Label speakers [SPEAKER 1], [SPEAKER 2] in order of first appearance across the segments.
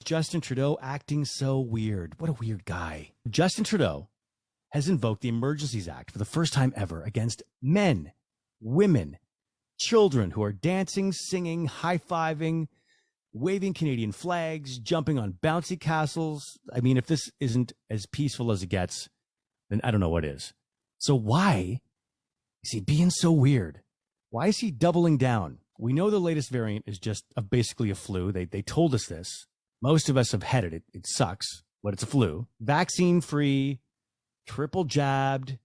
[SPEAKER 1] Justin Trudeau acting so weird? What a weird guy. Justin Trudeau has invoked the Emergencies Act for the first time ever against men, women, children who are dancing, singing, high-fiving, waving Canadian flags, jumping on bouncy castles. I mean, if this isn't as peaceful as it gets, then I don't know what is. So why is he being so weird? Why is he doubling down? We know the latest variant is just basically a flu. They told us this. Most of us have had it. It sucks, but it's a flu. Vaccine-free, triple jabbed,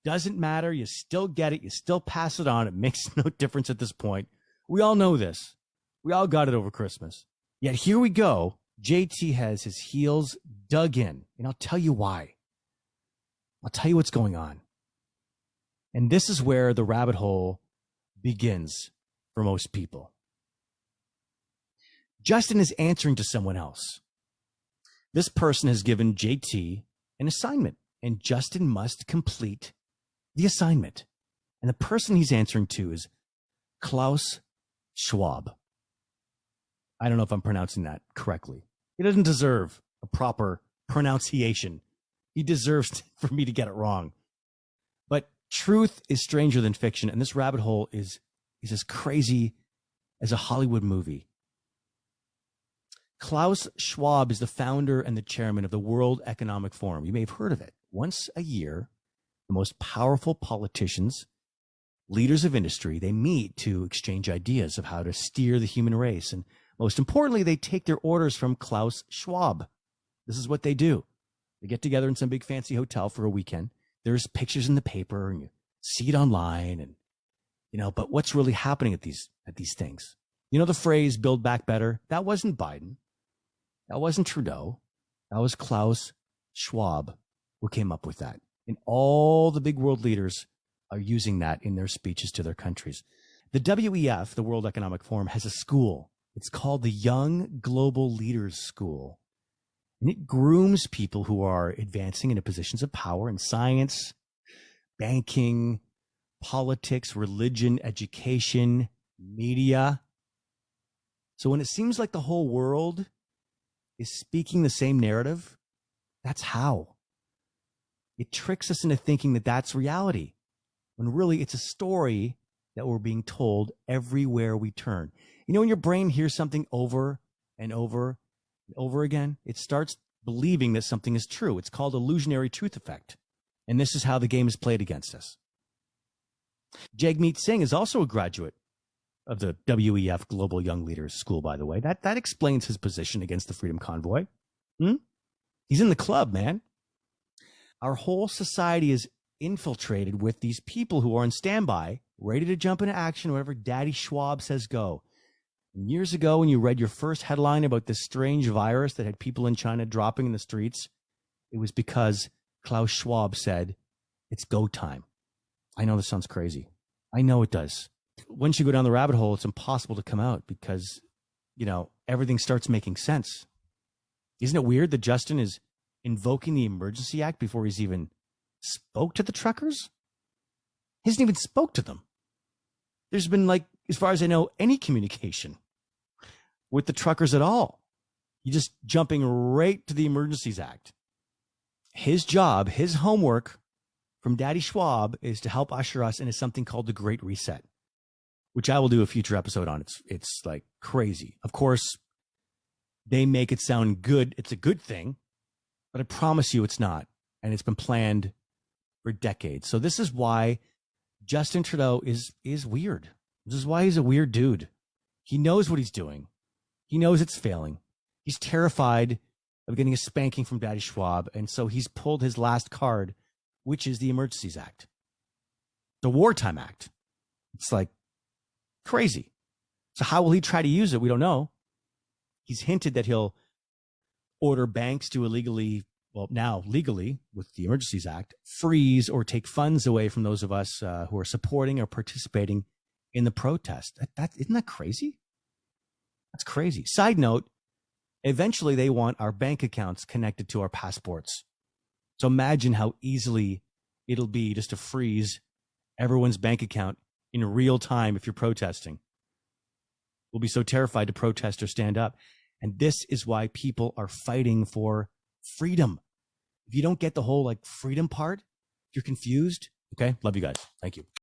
[SPEAKER 1] doesn't matter. You still get it. You still pass it on. It makes no difference at this point. We all know this. We all got it over Christmas. Yet here we go. JT has his heels dug in, and I'll tell you why. I'll tell you what's going on. And this is where the rabbit hole begins for most people. Justin is answering to someone else. This person has given JT an assignment, and Justin must complete the assignment. And the person he's answering to is Klaus Schwab. I don't know if I'm pronouncing that correctly. He doesn't deserve a proper pronunciation. He deserves for me to get it wrong. But truth is stranger than fiction, and this rabbit hole is as crazy as a Hollywood movie. Klaus Schwab is the founder and the chairman of the World Economic Forum. You may have heard of it. Once a year, the most powerful politicians, leaders of industry, they meet to exchange ideas of how to steer the human race. And most importantly, they take their orders from Klaus Schwab. This is what they do. They get together in some big fancy hotel for a weekend. There's pictures in the paper and you see it online, and but what's really happening at these things? You know the phrase "build back better"? That wasn't Biden. That wasn't Trudeau. That was Klaus Schwab who came up with that. And all the big world leaders are using that in their speeches to their countries. The WEF, the World Economic Forum, has a school. It's called the Young Global Leaders School. And it grooms people who are advancing into positions of power in science, banking, politics, religion, education, media. So when it seems like the whole world is speaking the same narrative, that's how. It tricks us into thinking that that's reality, when really it's a story that we're being told everywhere we turn. When your brain hears something over and over and over again, it starts believing that something is true. It's called illusionary truth effect. And this is how the game is played against us. Jagmeet Singh is also a graduate of the WEF Global Young Leaders School, by the way. That explains his position against the Freedom Convoy. He's in the club, man. Our whole society is infiltrated with these people who are on standby, ready to jump into action wherever Daddy Schwab says go. And years ago, when you read your first headline about this strange virus that had people in China dropping in the streets, it was because Klaus Schwab said, it's go time. I know this sounds crazy. I know it does. Once you go down the rabbit hole, it's impossible to come out because, everything starts making sense. Isn't it weird that Justin is invoking the Emergency Act before he's even spoke to the truckers? He hasn't even spoke to them. There's been, as far as I know, any communication with the truckers at all. You're just jumping right to the Emergencies Act. His job, his homework from Daddy Schwab is to help usher us into something called the Great Reset, which I will do a future episode on. It's like crazy. Of course, they make it sound good. It's a good thing, but I promise you it's not. And it's been planned for decades. So this is why Justin Trudeau is weird. This is why he's a weird dude. He knows what he's doing. He knows it's failing. He's terrified of getting a spanking from Daddy Schwab. And so he's pulled his last card, which is the Emergencies Act, the Wartime Act. It's like crazy. So how will he try to use it? We don't know. He's hinted that he'll order banks to now legally with the Emergencies Act, freeze or take funds away from those of us who are supporting or participating in the protest. Isn't that crazy? That's crazy. Side note, eventually they want our bank accounts connected to our passports. So imagine how easily it'll be just to freeze everyone's bank account in real time if you're protesting. We'll be so terrified to protest or stand up. And this is why people are fighting for freedom. If you don't get the whole like freedom part, you're confused. Okay. Love you guys. Thank you.